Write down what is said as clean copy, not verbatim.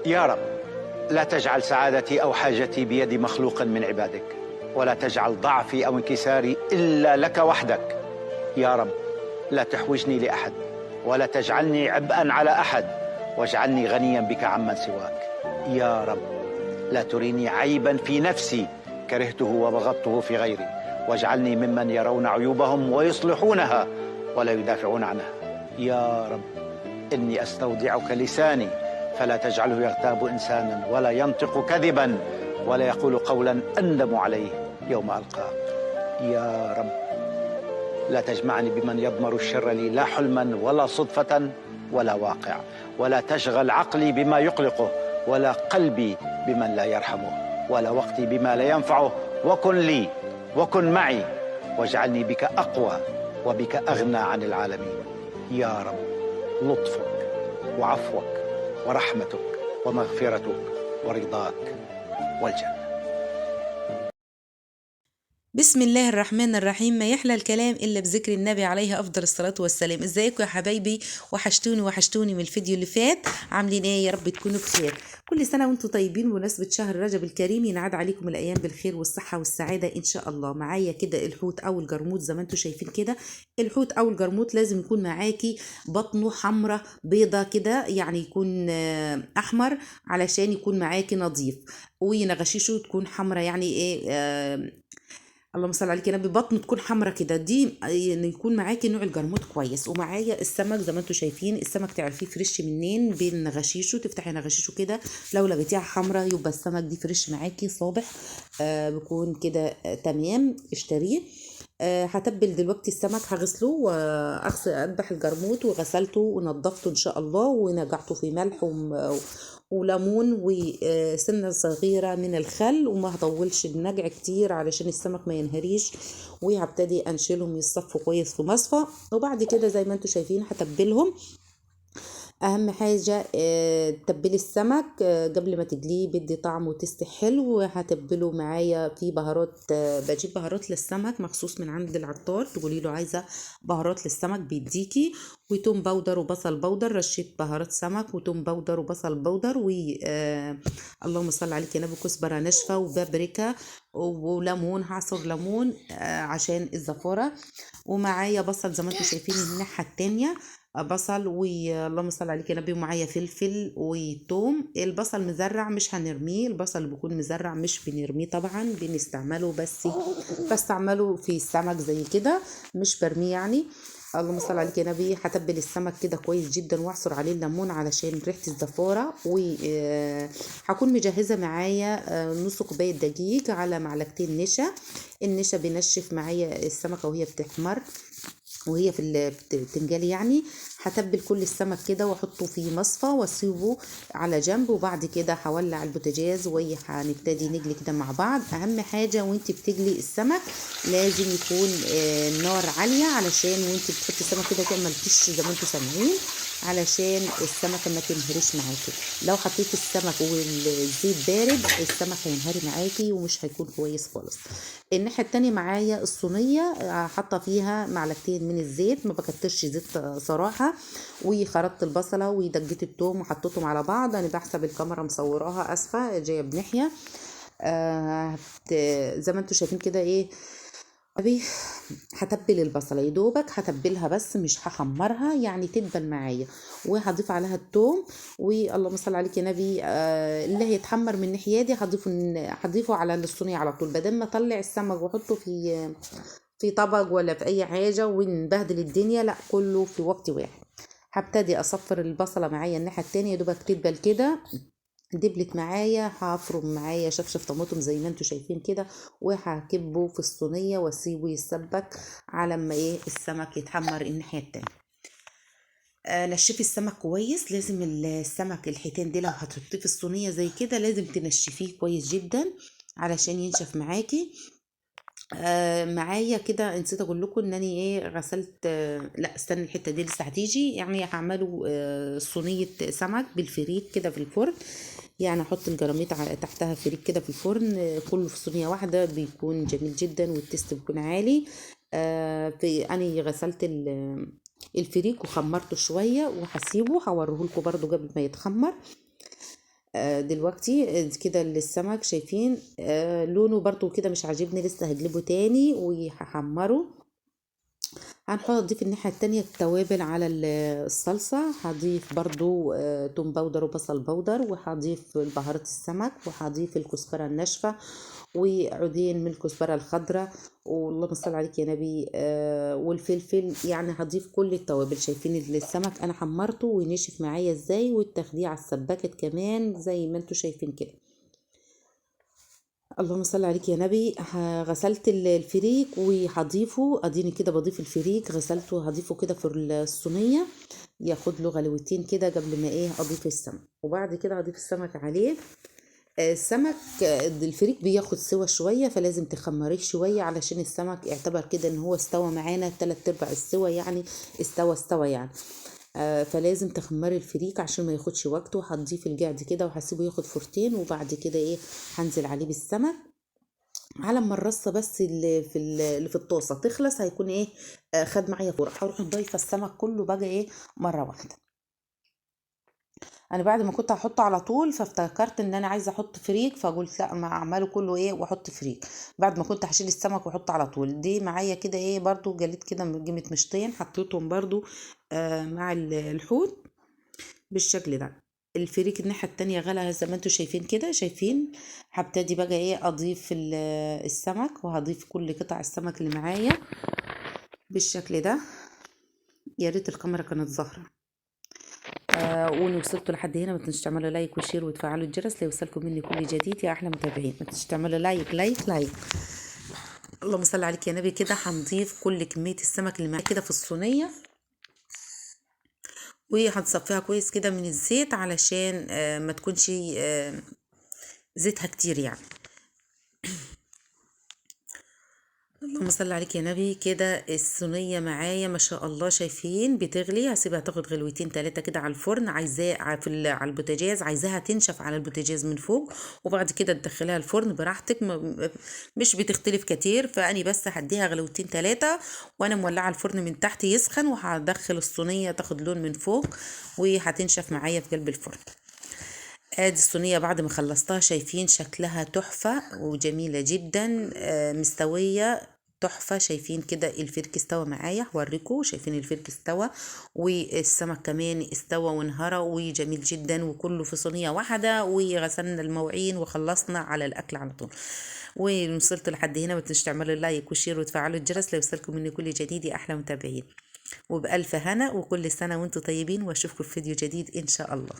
يا رب، لا تجعل سعادتي أو حاجتي بيد مخلوق من عبادك، ولا تجعل ضعفي أو انكساري إلا لك وحدك. يا رب، لا تحوجني لأحد، ولا تجعلني عبئا على أحد، واجعلني غنيا بك عمن سواك. يا رب، لا تريني عيبا في نفسي كرهته وبغضته في غيري، واجعلني ممن يرون عيوبهم ويصلحونها ولا يدافعون عنها. يا رب، إني أستودعك لساني، فلا تجعله يغتاب إنسانا، ولا ينطق كذبا، ولا يقول قولا أندم عليه يوم ألقاك. يا رب، لا تجمعني بمن يضمر الشر لي، لا حلما ولا صدفة ولا واقع، ولا تشغل عقلي بما يقلقه، ولا قلبي بمن لا يرحمه، ولا وقتي بما لا ينفعه. وكن لي وكن معي، واجعلني بك أقوى وبك أغنى عن العالمين. يا رب، لطفك وعفوك ورحمتك ومغفرتك ورضاك والجنة. بسم الله الرحمن الرحيم. ما يحلى الكلام إلا بذكر النبي عليه أفضل الصلاة والسلام. ازيكم يا حبايبي؟ وحشتوني من الفيديو اللي فات. عاملين ايه؟ يا رب تكونوا بخير. كل سنة وانتم طيبين بمناسبة شهر رجب الكريم. ينعاد عليكم الأيام بالخير والصحة والسعادة إن شاء الله. معايا كده الحوت أو الجرموط زي ما انتم شايفين كده. الحوت أو الجرموط لازم يكون معاكي بطنه حمرة بيضة كده، يعني يكون أحمر علشان يكون معاكي نظيف، ونغشيشه تكون حمرة، يعني ايه، اللهم صل عليك يا نبي، بطن تكون حمرا كده. دي ان يكون معاكي نوع الجرموط كويس. ومعايا السمك زي ما انتم شايفين. السمك تعرفيه فريش منين؟ بين نغشيشه، تفتحي نغشيشه كده، لو لقيتيها حمرا يبقى السمك دي فريش معاكي صابح. بيكون كده تمام، اشتريه. هتبل دلوقتي السمك، هغسله واغسل اذبح الجرموط، وغسلته ونضفته ان شاء الله، ونقعته في ملح وليمون وسنة صغيرة من الخل، وما هطولش النقع كتير علشان السمك ما ينهريش. وهبتدي انشلهم يصفوا كويس في مصفى. وبعد كده زي ما انتم شايفين هتبلهم. اهم حاجة تتبلي السمك قبل ما تجليه، بدي طعم وتست حلو. هتبله معايا في بهارات. بجيب بهارات للسمك مخصوص من عند العطار، تقولي له عايزة بهارات للسمك بيديكي. وتوم بودر وبصل بودر، رشيت بهارات سمك وتوم بودر وبصل بودر اللهم صل عليك يا نبي، كزبرة ناشفة وبابريكا وليمون، هعصر ليمون عشان الزفارة. ومعايا بصل زي ما انتم شايفين الناحية التانية، بصل واللهم صل عليك يا نبي، ومعايا فلفل وتوم. البصل مزرع مش هنرميه، البصل اللي بيكون مزرع مش بنرميه طبعا، بنستعمله بس بستعمله في السمك زي كده، مش برميه يعني. اللهم صل عليك يا نبي. هتبل السمك كده كويس جدا، واعصر عليه الليمون علشان ريحه الزفاره. وهكون مجهزه معايا نص كوبايه دقيق على معلقتين نشا. النشا بينشف معايا السمكه وهي بتحمر، وهي في بتنجلي يعني. هتبل كل السمك كده واحطه في مصفى واسيبه على جنب. وبعد كده هولع البوتاجاز وهنبتدي نجلي كده مع بعض. اهم حاجه وانت بتجلي السمك لازم يكون النار عاليه، علشان وانت بتحطي السمك كده تعمل تش زي ما انتم سامعين، علشان السمكه ما تنهرش معاكي. لو حطيت السمك والزيت بارد السمك هينهري معاكي ومش هيكون كويس خالص. الناحيه التانية معايا الصينيه، حاطه فيها معلقتين من الزيت، ما بكترش زيت صراحه. وخرطت البصله ودجيت التوم وحطيتهم على بعض. انا بحسب الكاميرا مصوراها، اسفه جايه بناحيه. زي ما انتم شايفين كده ايه أبي. هتبل البصله يا دوبك، هتبلها بس مش هحمرها، يعني تدبل معايا. وهضيف عليها التوم. واللهم صل عليك يا نبي. اللي هيتحمر من الناحيه دي هضيفه على الصينيه على طول، بدل ما اطلع السمك واحطه في طبق ولا في اي حاجه ونبهدل الدنيا، لا كله في وقت واحد. هبتدي اصفر البصله معايا الناحيه التانية، يا دوبك تدبل كده دبلت معايا. هفرم معايا شفشف طماطم زي ما انتم شايفين كده، وهكبه في الصينيه واسيبه يتسبك على ما ايه السمك يتحمر الناحيه التانية. نشفي السمك كويس. لازم السمك الحيتان دي لو هتحطيه في الصينيه زي كده لازم تنشفيه كويس جدا علشان ينشف معاكي. معايا كده نسيت اقول لكم انني ايه غسلت. لا استنى، الحته دي لسه هتيجي. يعني هعمله صينيه سمك بالفريك كده في الفرن. يعني احط الجراميط تحتها فريك كده في الفرن، كله في صينيه واحده بيكون جميل جدا والتست بيكون عالي. في اني غسلت الفريك وخمرته شويه، وهسيبه هوريه لكم برده قبل ما يتخمر. دلوقتي كده السمك شايفين لونه برضو كده مش عاجبني، لسه هقلبه تاني وهحمره. هنضيف الناحية التانية التوابل على الصلصة. هضيف برضو توم باودر وبصل باودر، وهضيف بهارات السمك، وهضيف الكزبرة الناشفة وعودين من الكزبرة الخضراء، واللهم صل عليك يا نبي، والفلفل. يعني هضيف كل التوابل. شايفين السمك انا حمرته ونشف معايا ازاي، والتخديع على السباكة كمان زي ما انتوا شايفين كده. اللهم صل عليك يا نبي. غسلت الفريك وهضيفه، اديني كده بضيف الفريك غسلته، هضيفه كده في الصينيه ياخد له غلوتين كده قبل ما اضيف السمك. وبعد كده هضيف السمك عليه. السمك الفريك بياخد سوا شويه، فلازم تخمريه شويه علشان السمك يعتبر كده ان هو استوى معانا 3/4 السوا، يعني استوى يعني. فلازم تخمري الفريك عشان ما ياخدش وقته. هتضيف الجعد كده وهسيبه ياخد فرتين، وبعد كده هنزل عليه بالسمك على ما الرصه بس اللي في الطاسه تخلص، هيكون خد معايا فوق. هروح ضايفه السمك كله بقى مره واحده. انا بعد ما كنت هحطه على طول فافتكرت ان انا عايزه احط فريك، فقلت لا، ما اعمله كله واحط فريك بعد ما كنت هشيل السمك واحطه على طول. دي معايا كده برضو جليت كده قيمه مشطين، حطيتهم برضو مع الحوت بالشكل ده. الفريك الناحية التانية غلى زي ما انتوا شايفين كده. شايفين هبتدي بقى اضيف السمك، وهضيف كل قطع السمك اللي معايا بالشكل ده. يا ريت الكاميرا كانت ظاهرة. وان وصلتوا لحد هنا ما تنسوش تعملوا لايك وشير وتفعلوا الجرس ليوصلكم مني كل جديد يا احلى متابعين. ما تنسوش تعملوا لايك. اللهم صل عليك يا نبي. كده هنضيف كل كمية السمك اللي معايا كده في الصينية، وهتصفيها كويس كده من الزيت علشان ما تكونش زيتها كتير يعني. اللهم صل عليك يا نبي. كده الصينيه معايا ما شاء الله شايفين بتغلي. هسيبها تاخد غلوتين 3 كده على الفرن. عايزاه على البوتاجاز، عايزاها تنشف على البوتاجاز من فوق، وبعد كده تدخليها الفرن براحتك. مش بتختلف كتير، فاني بس هديها غلوتين 3 وانا مولعه الفرن من تحت يسخن، وهدخل الصينيه تاخد لون من فوق وهتنشف معايا في قلب الفرن. ادي الصينية بعد ما خلصتها شايفين شكلها تحفة وجميلة جدا، مستوية تحفة. شايفين كده الفرك استوى معايا، هوريكم. شايفين الفرك استوى والسمك كمان استوى وانهرى وجميل جدا، وكله في صينية واحدة، وغسلنا المواعين وخلصنا على الاكل على طول. ووصلت لحد هنا ما تنسوش تعملوا لايك وشير وتفعلوا الجرس ليوصلكم مني كل جديد يا احلى متابعين. وبألف هنا، وكل سنة وانتم طيبين، واشوفكم في فيديو جديد ان شاء الله.